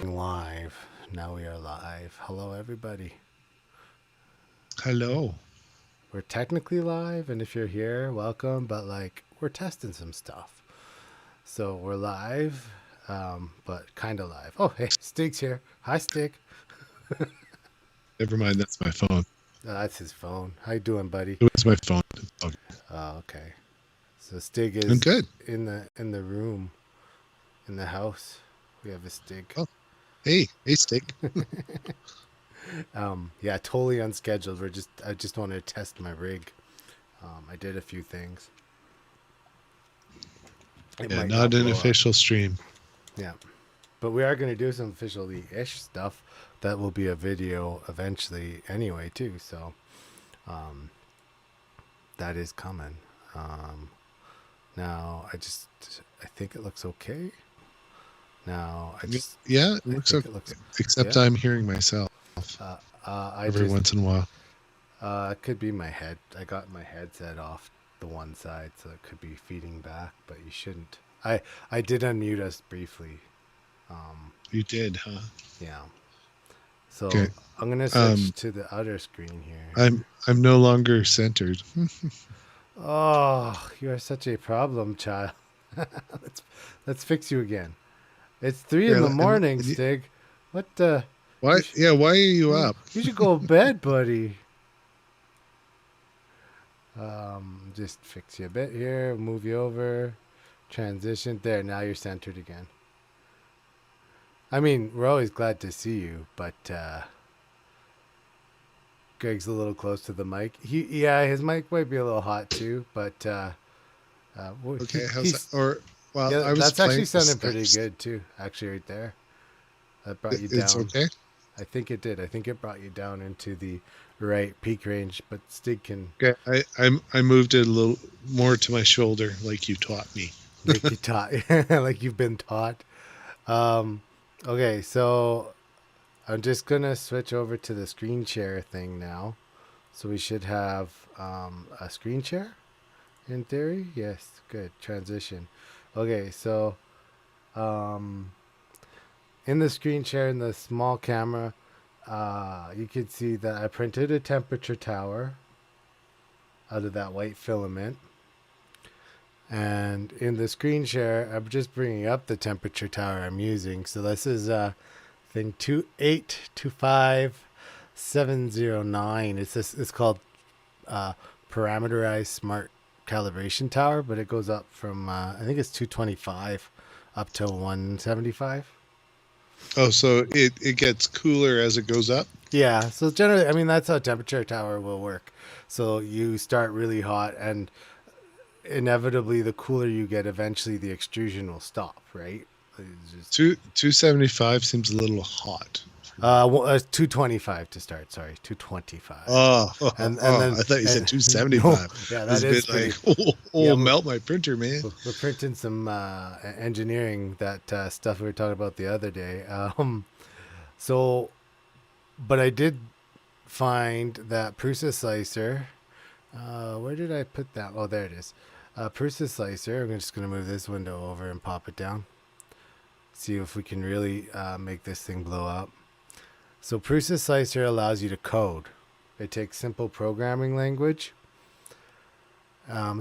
going live. Now we are live. Hello, everybody. Hello. We're technically live, and if you're here, welcome. But we're testing some stuff, so we're live, but kind of live. Oh, hey, Stig's here. Hi, Stig. Never mind, that's my phone. That's his phone. How you doing, buddy? It was my phone. It's all good. Oh, okay. So Stig I'm is good. in the room, in the house. We have a Stig. Oh, hey, Steak. Yeah, totally unscheduled. I just wanted to test my rig. I did a few things. It Yeah, might not not an blow up. official stream. Yeah. But we are going to do some officially-ish stuff that will be a video eventually anyway, too. So um, that is coming. Um, Now, I think it looks okay. Now, Yeah, it I looks think okay. it looks, Except yeah. I'm hearing myself I every just, once in a while. it could be my head. I got my headset off the one side, so it could be feeding back, but you shouldn't. I did unmute us briefly. Um, You did, huh? yeah. Okay. So I'm gonna switch Um, to the other screen here. I'm no longer centered. Oh, you are such a problem child. let's let's fix you again. It's 3 in Here, the morning, Stig. What the? why? You sh- Yeah, why are you up? you should go to bed, buddy. Just fix you a bit here. Move you over. Transition there. Now you're centered again. I mean, we're always glad to see you, but Greg's a little close to the mic. Yeah, his mic might be a little hot too, but Okay, how's that? he's Or well, yeah. I was That's actually playing the sounding pretty steps. good too. Actually, right there, that brought you It's down. okay. I think it did. I think it brought you down into the right peak range. But Stig can Okay, I moved it a little more to my shoulder, like you taught me. make you taught, like you've been taught. Um, okay, so I'm just gonna switch over to the screen share thing now. So we should have a screen share in theory. Yes, good transition. Okay, so um, in the screen share in the small camera, you can see that I printed a temperature tower out of that white filament. And in the screen share, I'm just bringing up the temperature tower I'm using. So this is thing 2825709. It's called parameterized smart calibration tower, but it goes up from I think it's 225 up to 175. Oh, so it gets cooler as it goes up? Yeah, so generally, I mean that's how temperature tower will work. So you start really hot, and inevitably, the cooler you get, eventually the extrusion will stop, right? It's just 275 seems a little hot. 225 to start. Sorry, 225. Oh, And then I thought you said and no, 275. yeah, It's that a is bit like, pretty. Yeah, melt my printer, man. we're printing some engineering that stuff we were talking about the other day. So, but I did find that Prusa slicer. Where did I put that? Oh, there it is. Prusa slicer. I'm just gonna move this window over and pop it down. See if we can really make this thing blow up. So Prusa slicer allows you to code. It takes simple programming language.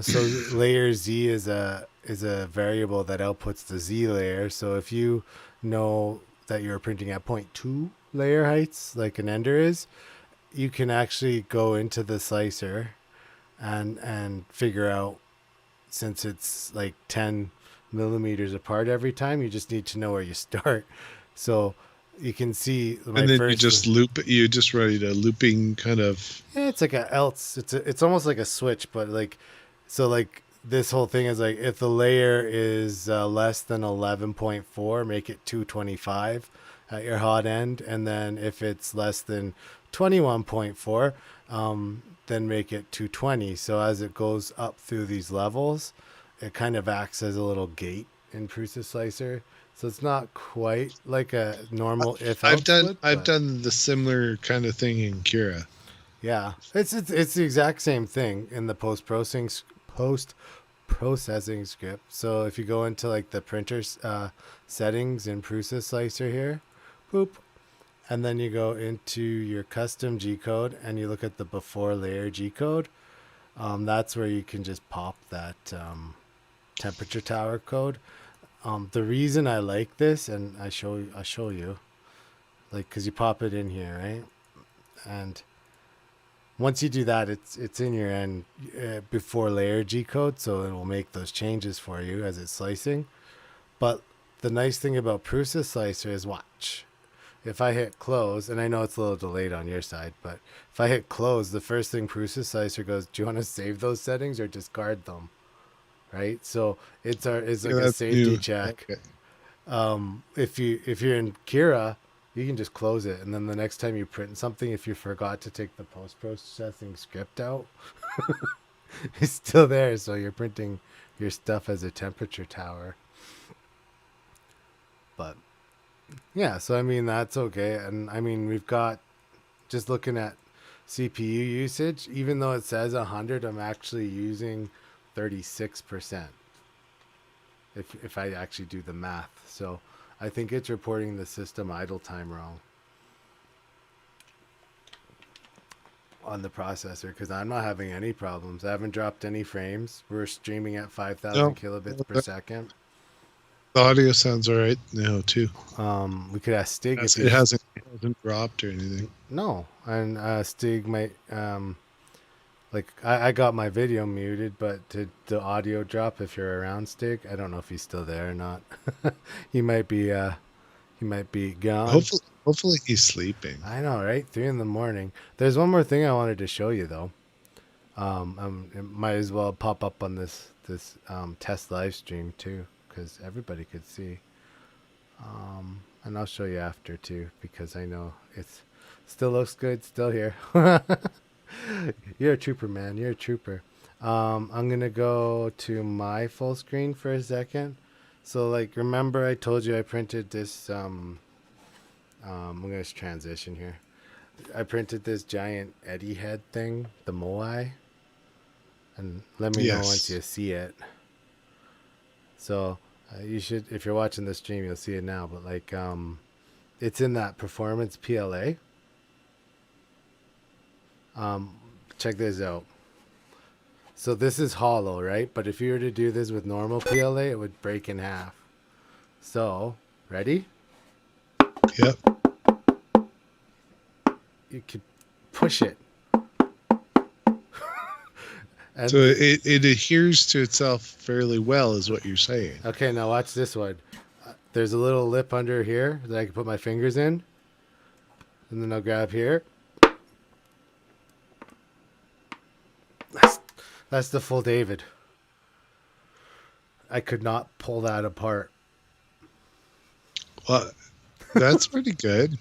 So layer Z is a variable that outputs the Z layer. So if you know that you're printing at 0.2 layer heights, like an ender is, you can actually go into the slicer and figure out, since it's like 10 millimeters apart every time, you just need to know where you start. So you can see my And then you first. just you just write a looping kind of. Yeah, it's like a else. It's almost like a switch, but like this whole thing is like if the layer is less than 11.4, make it 225 at your hot end, and then if it's less than 21.4, then make it 220. So as it goes up through these levels, it kind of acts as a little gate in Prusa Slicer. So it's not quite like a normal if out split, I've but done the similar kind of thing in Cura. yeah, it's the exact same thing in the post processing script. So if you go into like the printer settings in Prusa Slicer here, boop. And then you go into your custom G code and you look at the before layer G code. That's where you can just pop that temperature tower code. The reason I like this, and I'll show you, like, because you pop it in here, right? And once you do that, it's in your end before layer G code, so it will make those changes for you as it's slicing. But the nice thing about Prusa Slicer is watch. If I hit close, and I know it's a little delayed on your side, but if I hit close, the first thing Prusa Slicer goes, do you want to save those settings or discard them? Right? So it's like a safety new. check. Okay. If you're in Kira, you can just close it, and then the next time you print something, if you forgot to take the post-processing script out, it's still there, so you're printing your stuff as a temperature tower. But yeah, so I mean that's okay. And I mean we've got, just looking at CPU usage, even though it says 100, I'm actually using 36% if I actually do the math. So I think it's reporting the system idle time wrong on the processor, because I'm not having any problems. I haven't dropped any frames. We're streaming at 5,000 No, kilobits per second. the audio sounds all right now too. We could ask Stig if It hasn't dropped or anything. No, and Stig might like I got my video muted, but did the audio drop if you're around, Stig? I don't know if he's still there or not. he might be gone. Hopefully he's sleeping. I know, right? 3 a.m. There's one more thing I wanted to show you though. It might as well pop up on this test live stream too, because everybody could see. And I'll show you after too, because I know it's still looks good, still here. You're a trooper, man. You're a trooper. I'm gonna go to my full screen for a second. So like, remember I told you I printed this. I'm gonna transition here. I printed this giant eddy head thing, the Moai, and let me know once you see it. So you should, if you're watching the stream, you'll see it now. But like, it's in that performance PLA. Check this out. So this is hollow, right? But if you were to do this with normal PLA, it would break in half. So, ready? Yep. You could push it. And so it adheres to itself fairly well, is what you're saying. Okay, now watch this one. There's a little lip under here that I can put my fingers in. And then I'll grab here. That's the full David. I could not pull that apart. Well, that's pretty good.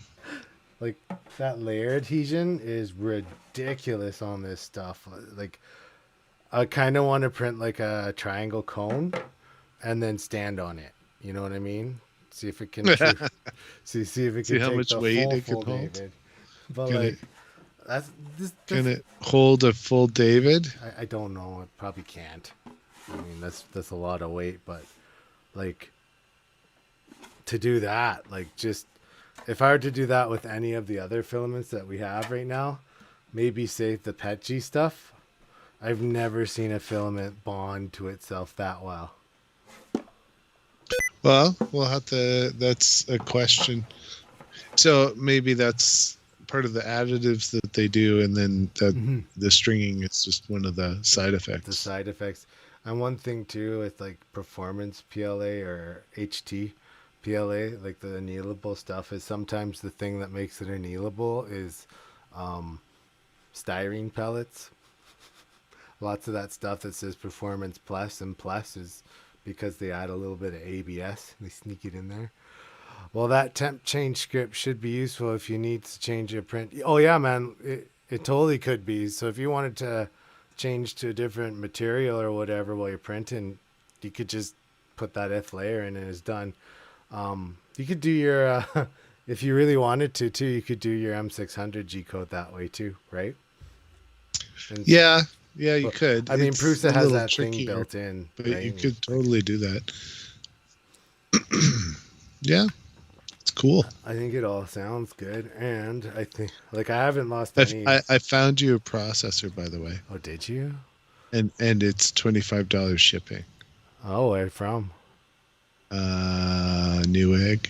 Like, that layer adhesion is ridiculous on this stuff. Like, I kind of want to print like a triangle cone and then stand on it. You know what I mean? See if it can see if it can see how take much the weight it full can hold. David. But Can like, can it hold a full David? I don't know. It probably can't. I mean, that's a lot of weight, but like, to do that, like, just if I were to do that with any of the other filaments that we have right now, maybe say the PETG stuff, I've never seen a filament bond to itself that well. Well, we'll have to, that's a question. So maybe that's part of the additives that they do, and then that the stringing is just one of the side effects. The side effects. And one thing too with like performance PLA or HT PLA, like the annealable stuff, is sometimes the thing that makes it annealable is styrene pellets. Lots of that stuff that says performance plus and plus is because they add a little bit of ABS. They sneak it in there. Well, that temp change script should be useful if you need to change your print. Oh yeah, man, it totally could be. So if you wanted to change to a different material or whatever while you're printing, you could just put that F layer in and it's done. You could do your, if you really wanted to too, you could do your M600 G code that way too, right? And yeah, you could. I mean, It's Prusa a has little that thing trickier, built in. but right? you could totally do that. Yeah, it's cool. I think it all sounds good, and I think like I haven't lost any. I found you a processor, by the way, Oh, did you? and it's $25 shipping. Oh, where from? Newegg,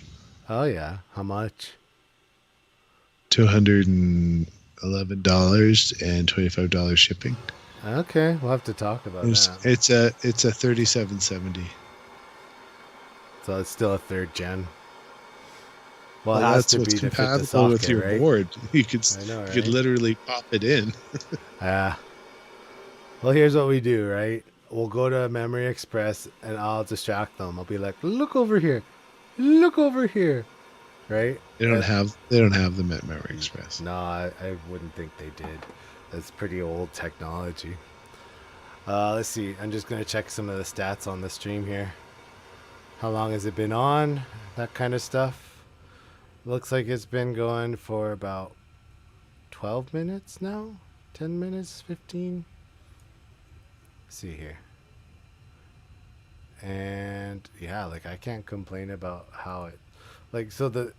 Oh yeah, how much? $211 and $25 shipping. Okay, we'll have to talk about that. It's a 3770. So it's still a third gen. Well, it Well, has that's to what's be to fit the compatible with socket, your right? board. I know, You could right? literally pop it in. Ah. Well, here's what we do, right? We'll go to Memory Express and I'll distract them. I'll be like, "Look over here, look over here," right? And They don't have them at Memory Express. no, I wouldn't think they did. That's pretty old technology. Let's see. I'm just gonna check some of the stats on the stream here. How long has it been on? That kind of stuff. Looks like it's been going for about 12 minutes now. 10 minutes, 15. Let's see here. And yeah, like I can't complain about how it like so the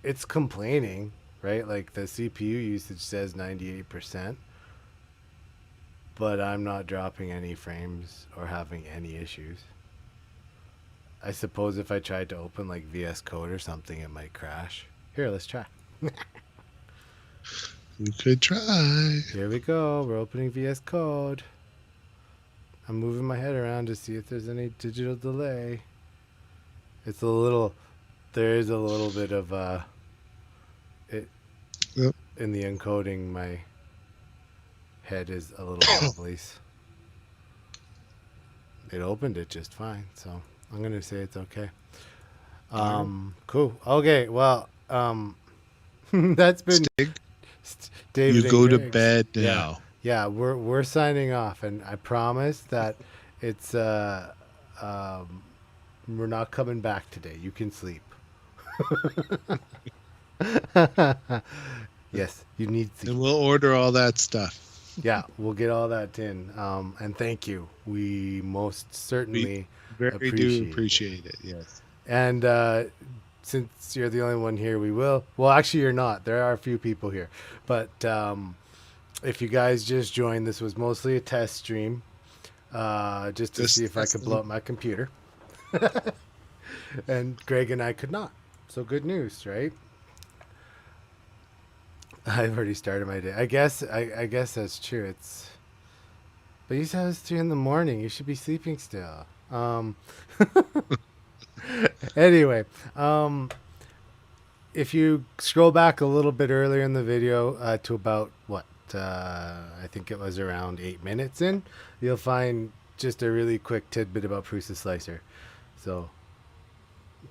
it's complaining, right? Like the CPU usage says 98%, but I'm not dropping any frames or having any issues. I suppose if I tried to open like VS Code or something, it might crash. Here, let's try. We could try. Here we go. We're opening VS Code. I'm moving my head around to see if there's any digital delay. It's a little. There is a little bit of it Yep. in the encoding. My head is a little wobbly. It opened it just fine, so I'm gonna say it's okay. Cool. Okay. Well, that's been Stig, David you and go to Greg's. bed Yeah, now. yeah. We're signing off, and I promise that it's we're not coming back today. You can sleep. Yes, you need sleep. And we'll order all that stuff. Yeah, we'll get all that in. And thank you. We most We certainly very do appreciate it. appreciate it. Yes. And since you're the only one here, we will. Well, actually, you're not. There are a few people here. But if you guys just joined, this was mostly a test stream just to Just see if I could blow up my computer. And Greg and I could not. So good news, right? I've already started my day. I guess that's true. It's but you said it's 3 in the morning. You should be sleeping still. Anyway, if you scroll back a little bit earlier in the video to about what I think it was around 8 minutes in, you'll find just a really quick tidbit about Prusa Slicer. So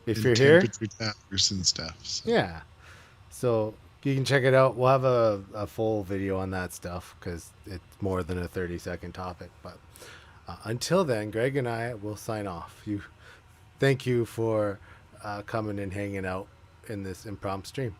if And you're here, temperature towers and stuff. So. yeah. So you can check it out. We'll have a full video on that stuff because it's more than a 30-second topic. But until then, Greg and I will sign off. Thank you for coming and hanging out in this impromptu stream.